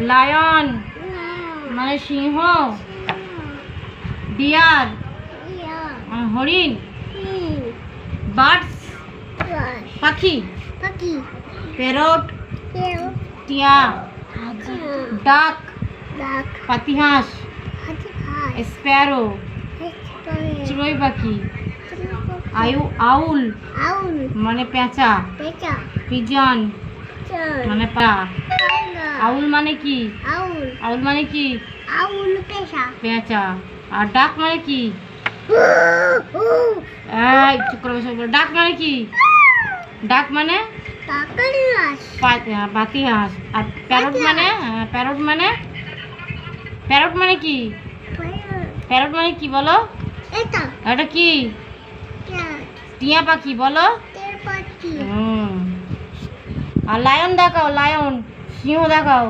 Lion মানে সিংহ। Deer হরিণ। Birds পাখি। প্যারট টিয়া। ডাক পাতিহাঁস। স্প্যারো চড়ুই পাখি। আউল মানে পেঁচা। পিজন মানে পা। আউল মানে কি? আউল মানে কি? পেঁচা। আর ডাক মানে কি? চুপ করে বসে বলো। ডাক মানে কি? ডাক মানে পাতিহাঁস। আর প্যারট মানে প্যারট মানে কি? প্যারট মানে কি বলো? এটা কি? টিয়া পাখি বলো। আর লায়ন দেখাও, লায়ন সিংহ দেখাও।